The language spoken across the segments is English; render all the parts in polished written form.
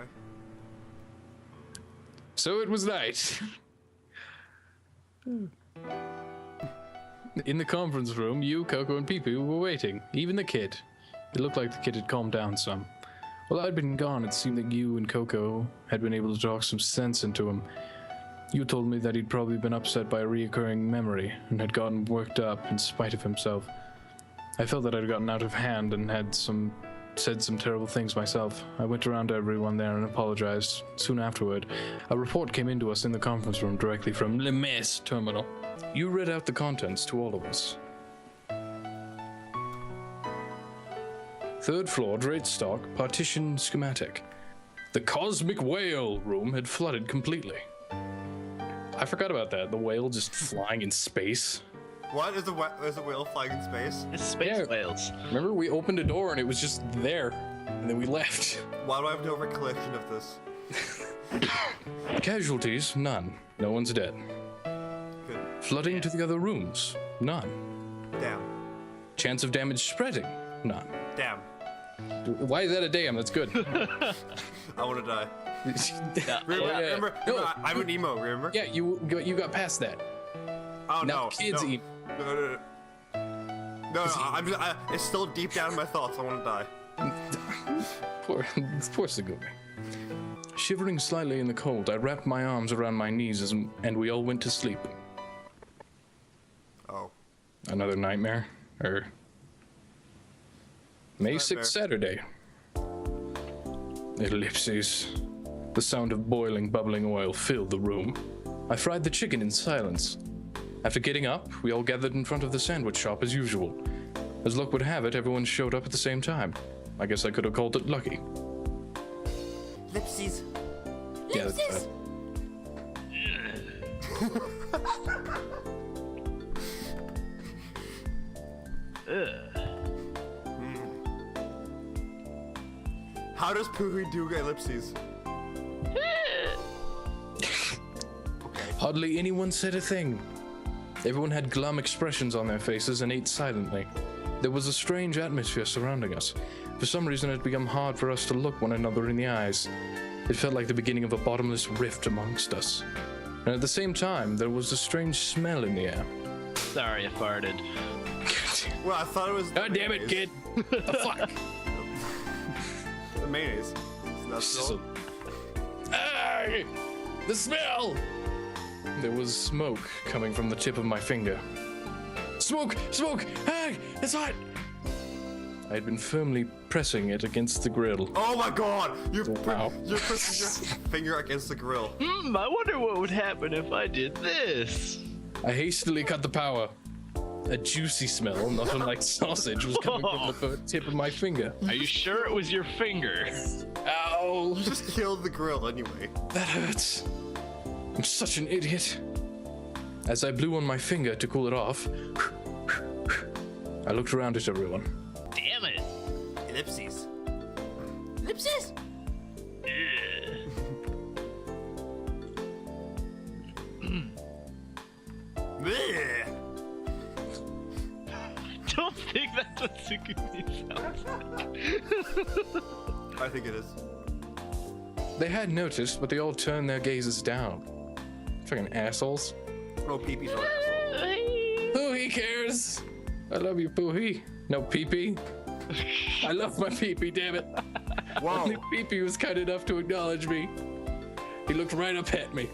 boy. So it was night. In the conference room, you, Coco, and Pee-Pee were waiting. Even the kid. It looked like the kid had calmed down some. While I'd been gone, it seemed that you and Coco had been able to talk some sense into him. You told me that he'd probably been upset by a reoccurring memory and had gotten worked up in spite of himself. I felt that I'd gotten out of hand and had said some terrible things myself. I went around to everyone there and apologized. Soon afterward, a report came into us in the conference room directly from Le Mess terminal. You read out the contents to all of us. Third floor, Dread stock, partition schematic. The Cosmic Whale room had flooded completely. I forgot about that. The whale just flying in space. What? Is a whale flying in space? It's space whales. Remember, we opened a door and it was just there, and then we left. Why do I have no recollection of this? Casualties, none. No one's dead. Good. Flooding to the other rooms, none. Damn. Chance of damage spreading, none. Damn. Why is that a damn? That's good. I want to die. Remember, No. I'm an emo, remember? Yeah, you got past that. Oh, Now no. kids no. eat. No, it's still deep down in my thoughts. I want to die. Poor Sigumi. Shivering slightly in the cold, I wrapped my arms around my knees and we all went to sleep. Oh. Another nightmare? May Nightmare. 6th, Saturday. Ellipses. The sound of boiling, bubbling oil filled the room. I fried the chicken in silence. After getting up, we all gathered in front of the sandwich shop as usual. As luck would have it, everyone showed up at the same time. I guess I could have called it lucky. Lipsies. Yeah, that's Lipsies. How does Pooey do ellipses? Hardly anyone said a thing. Everyone had glum expressions on their faces and ate silently. There was a strange atmosphere surrounding us. For some reason, it had become hard for us to look one another in the eyes. It felt like the beginning of a bottomless rift amongst us. And at the same time, there was a strange smell in the air. Sorry, I farted. Well, I thought it was. God damn it, kid! The fuck? The mayonnaise. That's Sizzle. Hey! The smell! There was smoke coming from the tip of my finger. Smoke! Smoke! Hey! It's hot! I had been firmly pressing it against the grill. Oh my god! You're Wow. pressing your finger against the grill. I wonder what would happen if I did this. I hastily cut the power. A juicy smell, not unlike sausage, was coming from the tip of my finger. Are you sure it was your finger? Ow! You just killed the grill anyway. That hurts. I'm such an idiot. As I blew on my finger to cool it off, I looked around at everyone. Damn it. Ellipses. Ellipses? Bleh. Don't think that's what Sugumi sounds like. I think it is. They had noticed, but they all turned their gazes down. Fucking assholes. Oh, Pee-Pee's an asshole. Poohee cares. I love you, Poohee. No, Pee-Pee. I love my Pee-Pee, damn it. Wow. Only Pee-Pee was kind enough to acknowledge me. He looked right up at me.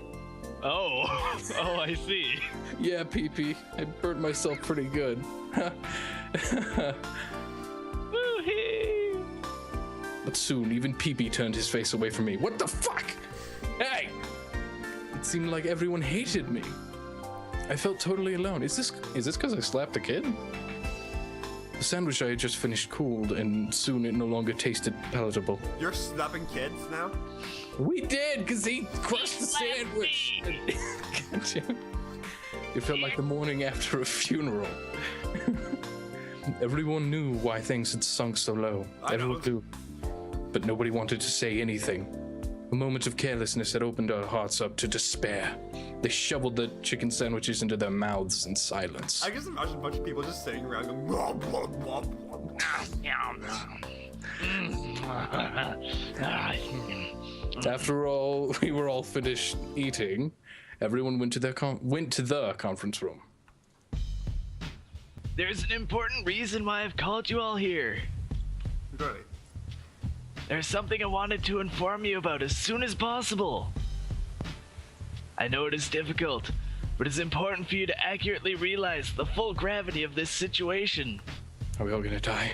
Oh, I see. Yeah, Pee-Pee. I burnt myself pretty good. Woo-hee. But soon, even Pee-Pee turned his face away from me. What the fuck? Hey! It seemed like everyone hated me. I felt totally alone. Is this because I slapped the kid? The sandwich I had just finished cooled, and soon it no longer tasted palatable. You're snapping kids now? We did, because he crushed the sandwich. God damn it. It felt like the morning after a funeral. Everyone knew why things had sunk so low. Everyone knew. But nobody wanted to say anything. A moment of carelessness had opened our hearts up to despair. They shoveled the chicken sandwiches into their mouths in silence. I just imagine a bunch of people just sitting around going, blah, blah, blah, blah. After all, we were all finished eating. Everyone went to the conference room. There's an important reason why I've called you all here. Really? There's something I wanted to inform you about as soon as possible. I know it is difficult, but it's important for you to accurately realize the full gravity of this situation. Are we all gonna die?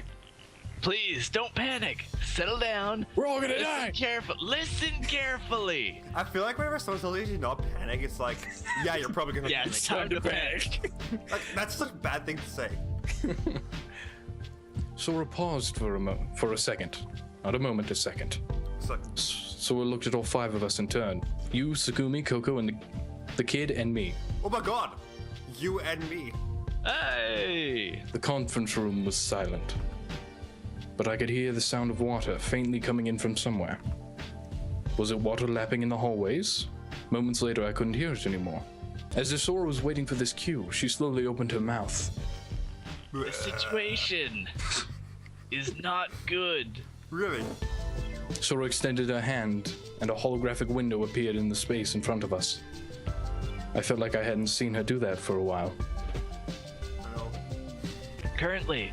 Please, don't panic. Settle down. We're all gonna die! Listen carefully. I feel like whenever someone tells you not panic, it's like, yeah, you're probably gonna. Yeah, it's time to panic. Like, that's such a bad thing to say. Sora paused for a second. Not a moment, a second. It's like, Sora looked at all five of us in turn. You, Sakumi, Coco, and the kid, and me. oh my god, you and me. Hey! The conference room was silent, but I could hear the sound of water faintly coming in from somewhere. Was it water lapping in the hallways? Moments later, I couldn't hear it anymore. As if Sora was waiting for this cue, she slowly opened her mouth. The situation is not good. Really? Sora extended her hand, and a holographic window appeared in the space in front of us. I felt like I hadn't seen her do that for a while. I know. Currently,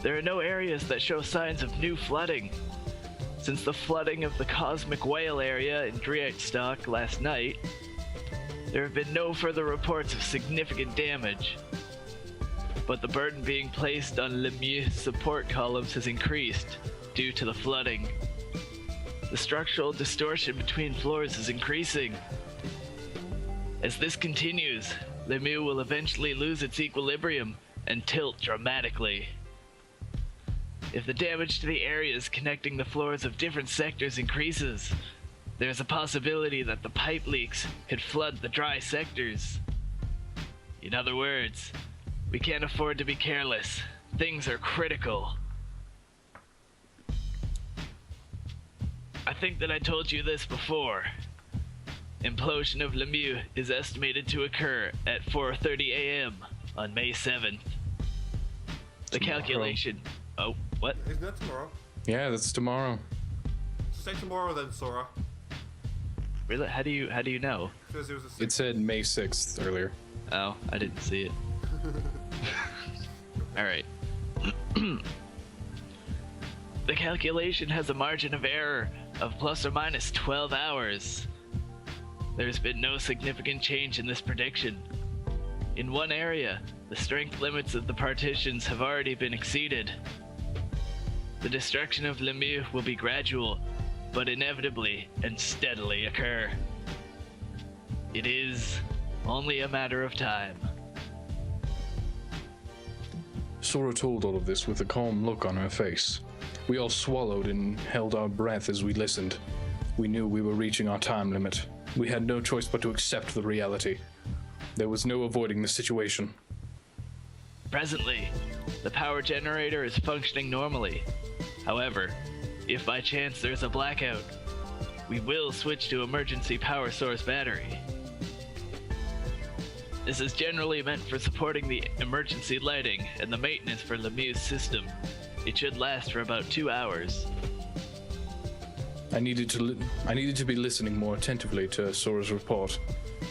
there are no areas that show signs of new flooding. Since the flooding of the Cosmic Whale area in Dreieckstock last night, there have been no further reports of significant damage. But the burden being placed on Lemieux support columns has increased due to the flooding. The structural distortion between floors is increasing. As this continues, Lemieux will eventually lose its equilibrium and tilt dramatically. If the damage to the areas connecting the floors of different sectors increases, there's a possibility that the pipe leaks could flood the dry sectors. In other words, we can't afford to be careless. Things are critical. I think that I told you this before. Implosion of Lemieux is estimated to occur at 4:30 a.m. on May 7th. The Tomorrow. calculation... Oh, what? Isn't that tomorrow? Yeah, that's tomorrow. Say tomorrow then, Sora. Really? How do you know? Because it was a It said May 6th earlier. Oh, I didn't see it. Alright. The calculation has a margin of error of plus or minus 12 hours. There's been no significant change in this prediction. In one area, the strength limits of the partitions have already been exceeded. The destruction of Lemieux will be gradual, but inevitably and steadily occur. It is only a matter of time. Sora told all of this with a calm look on her face. We all swallowed and held our breath as we listened. We knew we were reaching our time limit. We had no choice but to accept the reality. There was no avoiding the situation. Presently, the power generator is functioning normally. However, if by chance there's a blackout, we will switch to emergency power source battery. This is generally meant for supporting the emergency lighting and the maintenance for Lemieux's system. It should last for about 2 hours. I needed to be listening more attentively to Sora's report.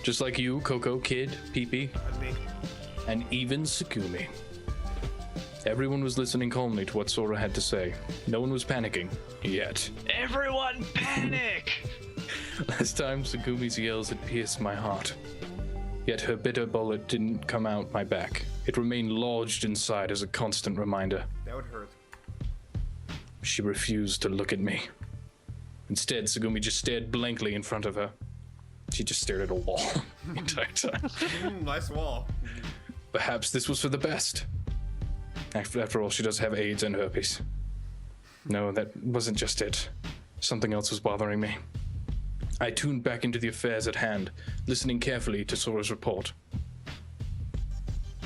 Just like you, Coco, Kid, Peepee, And me. and even Sakumi. Everyone was listening calmly to what Sora had to say. No one was panicking. Yet. Everyone panic! Last time, Sakumi's yells had pierced my heart. Yet her bitter bullet didn't come out my back. It remained lodged inside as a constant reminder. That would hurt. She refused to look at me. Instead, Sagumi just stared blankly in front of her. She just stared at a wall the entire time. Nice wall. Perhaps this was for the best. After all, she does have AIDS and herpes. No, that wasn't just it. Something else was bothering me. I tuned back into the affairs at hand, listening carefully to Sora's report.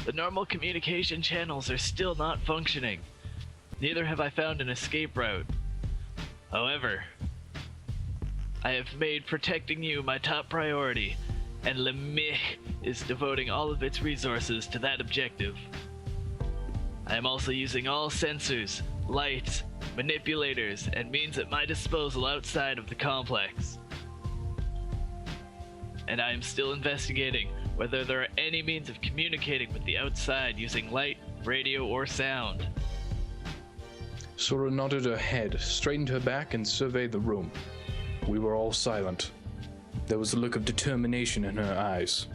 The normal communication channels are still not functioning. Neither have I found an escape route. However, I have made protecting you my top priority, and Lemieux is devoting all of its resources to that objective. I am also using all sensors, lights, manipulators, and means at my disposal outside of the complex. And I am still investigating whether there are any means of communicating with the outside using light, radio, or sound. Sora nodded her head, straightened her back, and surveyed the room. We were all silent. There was a look of determination in her eyes.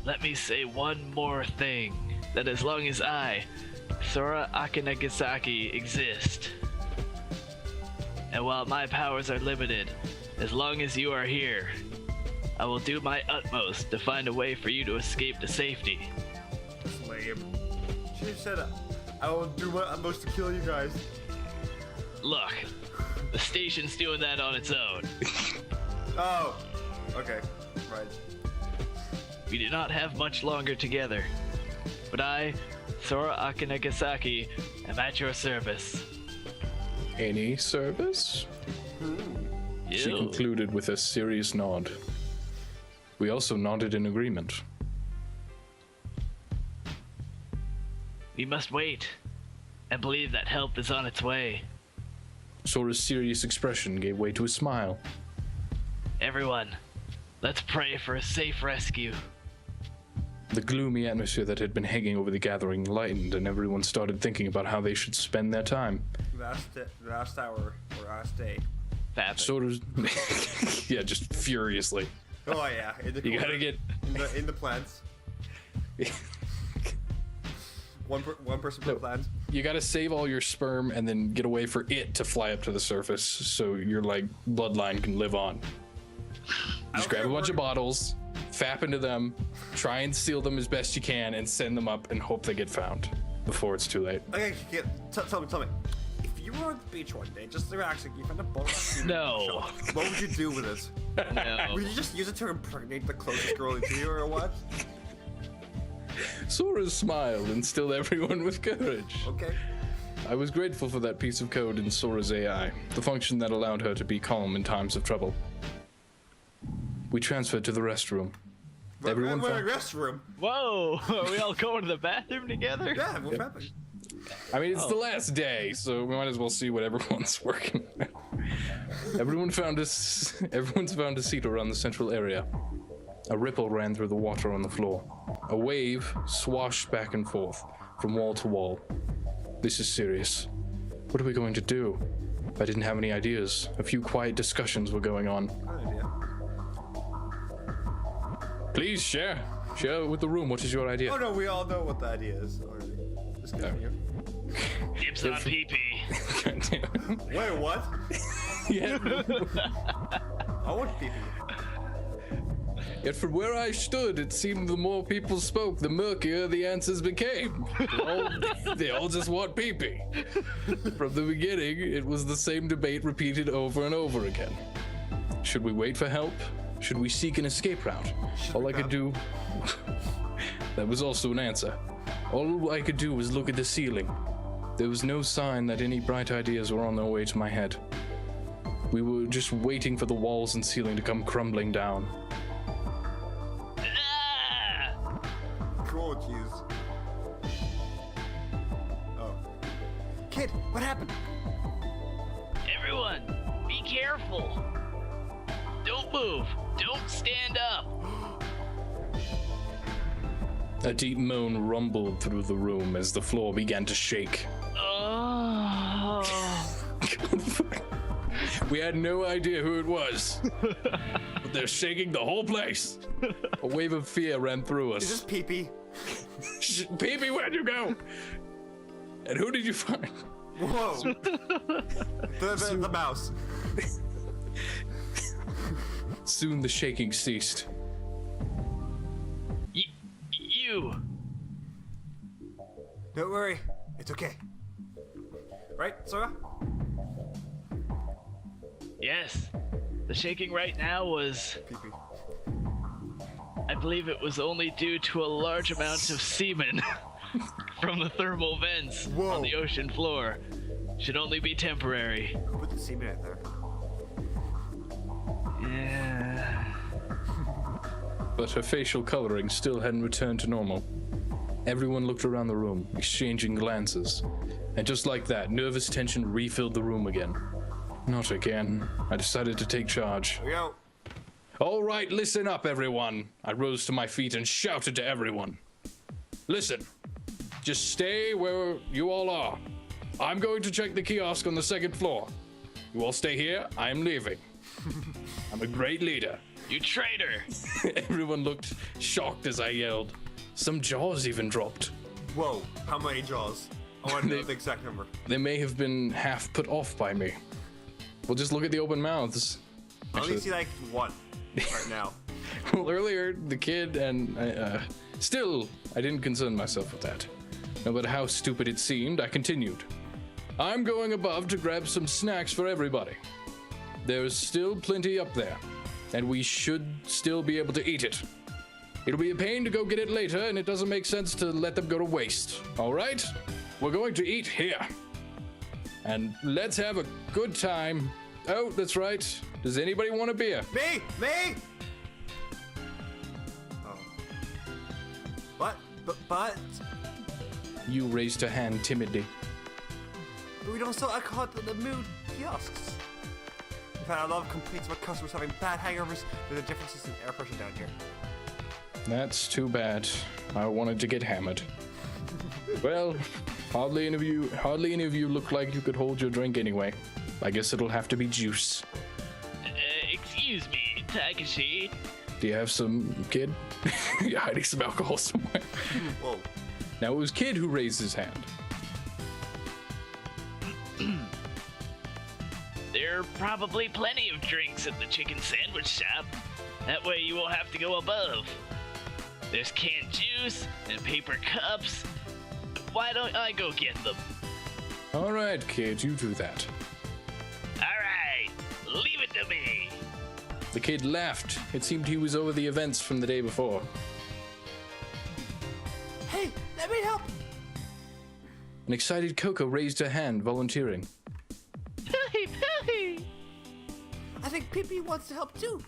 Let me say one more thing, that as long as I, Sora Akinagasaki, exist, and while my powers are limited, as long as you are here, I will do my utmost to find a way for you to escape to safety. That's lame. She said, I will do my utmost to kill you guys. Look, the station's doing that on its own. Oh, okay, right. We do not have much longer together, but I, Sora Akinagasaki, am at your service. Any service? She You. concluded with a serious nod. We also nodded in agreement. We must wait, and believe that help is on its way. Sora's serious expression gave way to a smile. Everyone, let's pray for a safe rescue. The gloomy atmosphere that had been hanging over the gathering lightened, and everyone started thinking about how they should spend their time. Last hour, or last day. Fab. Sora's... yeah, just furiously. Oh yeah, in the You corner, gotta get... in the plants. One person per plant. You gotta save all your sperm and then get away for it to fly up to the surface so your, like, bloodline can live on. Just grab a bunch of bottles, fap into them, try and seal them as best you can, and send them up and hope they get found before it's too late. Okay, tell me. If you were on the beach one day, just relaxing, you found a bottle of No. what would you do with it? No. Would you just use it to impregnate the closest girl to you, or what? Sora smiled and stilled everyone with courage. Okay. I was grateful for that piece of code in Sora's AI, the function that allowed her to be calm in times of trouble. We transferred to the restroom. Everyone we're in a found... restroom. Whoa! Are we all going to the bathroom together? Yeah, we're prepping. I mean, it's the last day, so we might as well see what everyone's working on. Everyone's found a seat around the central area. A ripple ran through the water on the floor. A wave swashed back and forth from wall to wall. This is serious. What are we going to do? I didn't have any ideas. A few quiet discussions were going on. Good idea. Please share with the room. What is your idea? Oh no, we all know what the idea is already. Just continue. Dibs on pee-pee. Wait, what? Yeah. I want pee. Yet from where I stood, it seemed the more people spoke, the murkier the answers became. They all just want pee-pee. From the beginning, it was the same debate repeated over and over again. Should we wait for help? Should we seek an escape route? All I could do... That was also an answer. All I could do was look at the ceiling. There was no sign that any bright ideas were on their way to my head. We were just waiting for the walls and ceiling to come crumbling down. Oh, jeez. Oh. Kid, what happened? Everyone, be careful. Don't move. Don't stand up. A deep moan rumbled through the room as the floor began to shake. Oh. We had no idea who it was, but they're shaking the whole place. A wave of fear ran through us. Is this pee-pee? Pee-pee, where'd you go? And who did you find? Whoa. the mouse. Soon the shaking ceased. You. Don't worry, it's okay. Right, Sora? Yes. The shaking right now was... Pee-pee. I believe it was only due to a large amount of semen from the thermal vents on the ocean floor. Should only be temporary. Who put the semen in there? Yeah. But her facial coloring still hadn't returned to normal. Everyone looked around the room, exchanging glances. And just like that, nervous tension refilled the room again. Not again. I decided to take charge. Here we go. All right, listen up, everyone. I rose to my feet and shouted to everyone. Listen, just stay where you all are. I'm going to check the kiosk on the second floor. You all stay here. I'm leaving. I'm a great leader. You traitor! Everyone looked shocked as I yelled. Some jaws even dropped. Whoa, how many jaws? I want to know the exact number. They may have been half put off by me. We'll just look at the open mouths. I only see like one right now. Well, earlier, the kid and still, I didn't concern myself with that. No matter how stupid it seemed, I continued. I'm going above to grab some snacks for everybody. There's still plenty up there, and we should still be able to eat it. It'll be a pain to go get it later, and it doesn't make sense to let them go to waste. All right? We're going to eat here. And let's have a good time. Oh, that's right. Does anybody want a beer? Me! Oh. What? But You raised a hand timidly. we don't sell alcohol at the mood kiosks. We've had a lot of complaints about customers having bad hangovers. There's a differences in air pressure down here. That's too bad. I wanted to get hammered. Well, hardly any of you look like you could hold your drink anyway. I guess it'll have to be juice. Excuse me, Takashi. Do you have some, kid? You're hiding some alcohol somewhere. Whoa. Now it was Kid who raised his hand. There are probably plenty of drinks at the chicken sandwich shop. That way you won't have to go above. There's canned juice and paper cups. Why don't I go get them? All right, Kid, you do that. Alright, leave it to me. The kid laughed. It seemed he was over the events from the day before. Hey, let me help. An excited Coco raised her hand, volunteering. Billy! I think Pee-Pee wants to help too.